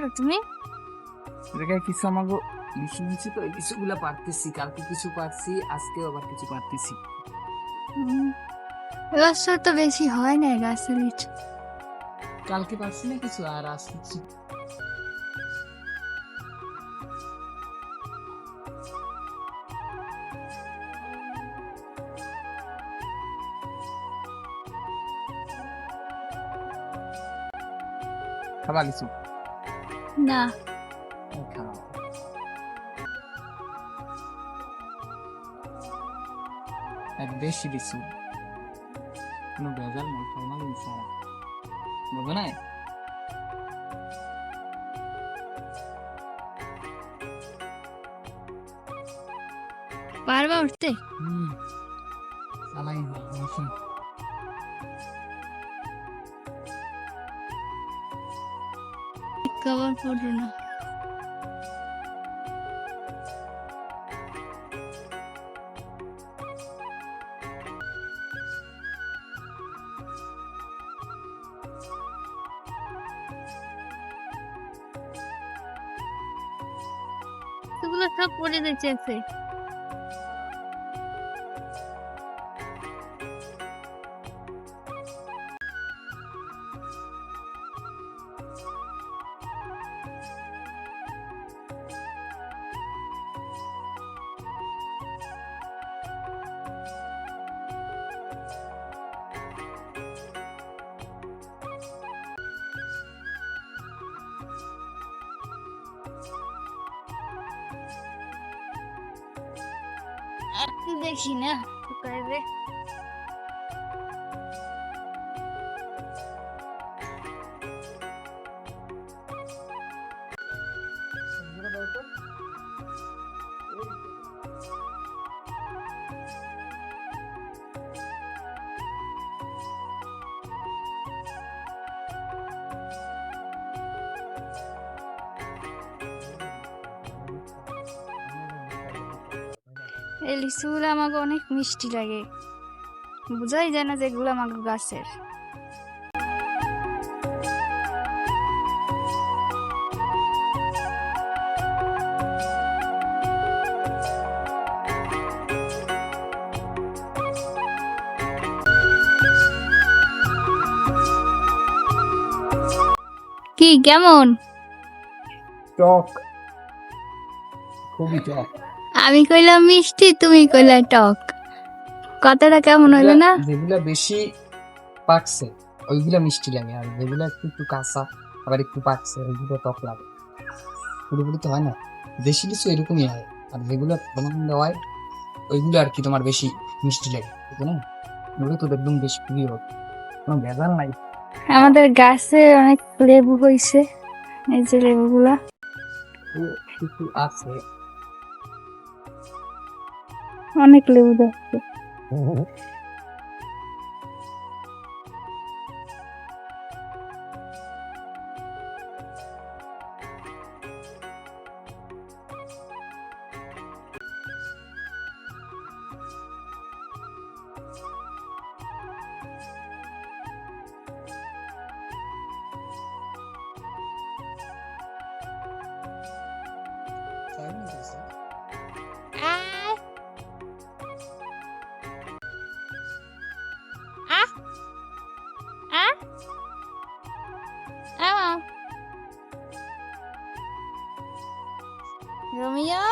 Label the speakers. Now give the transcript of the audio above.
Speaker 1: পারো তুমি?
Speaker 2: জায়গায় কিছু আমাকে লিখে নিচ্ছি তো এই কিছুগুলা পারতেছি, কালকে কিছু পারছি, আজকেও আবার কিছু পারতেছি।
Speaker 1: এবছর তো বেশি হয় না গাছের লিচু।
Speaker 2: কালকে পারছি না কিছু, আর আজ কিছু। খাবা কিছু?
Speaker 1: না,
Speaker 2: খাও। এক বেশি কিছু, কোনো ভেজাল নাই, ফর্মালিন ছাড়া, বুঝো না?
Speaker 1: পারবা উঠতে?
Speaker 2: চালাই মেশিন।
Speaker 1: কভার পড়ো না। এগুলো সব পড়ে যাচ্ছে। আর তো দেখি না কোথায় রে। এই লিচুগুলো আমাকে অনেক মিষ্টি লাগে, বোঝাই যায় না যে এগুলো আমাকে গাছের। কি কেমন?
Speaker 2: টক, খুবই টক।
Speaker 1: আমি কইলাম মিষ্টি, তুমি কইলা টক, কথাটা কেমন হইলো না?
Speaker 2: যেগুলা বেশি পাকছে ওইগুলা মিষ্টি লাগে, আর যেগুলা একটু একটু কাঁচা আবার একটু পাকছে ওইগুলো টক লাগে। পুরোপুরি তো হয় না, বেশি কিছু এরকমই হয়। আর যেগুলো বন্ধ হয় ওইগুলো আর কি তোমার বেশি মিষ্টি লাগে, বুঝছো না? ওগুলো তো একদম বেশি প্রিয়, কোনো ভেজাল নাই।
Speaker 1: আমাদের গাছে অনেক লেবু হইছে, এই যে লেবুগুলা।
Speaker 2: কিছু আছে।
Speaker 1: অনেক লেবু ধরছে। আয়, আহ, আহ, আহ। রোমিও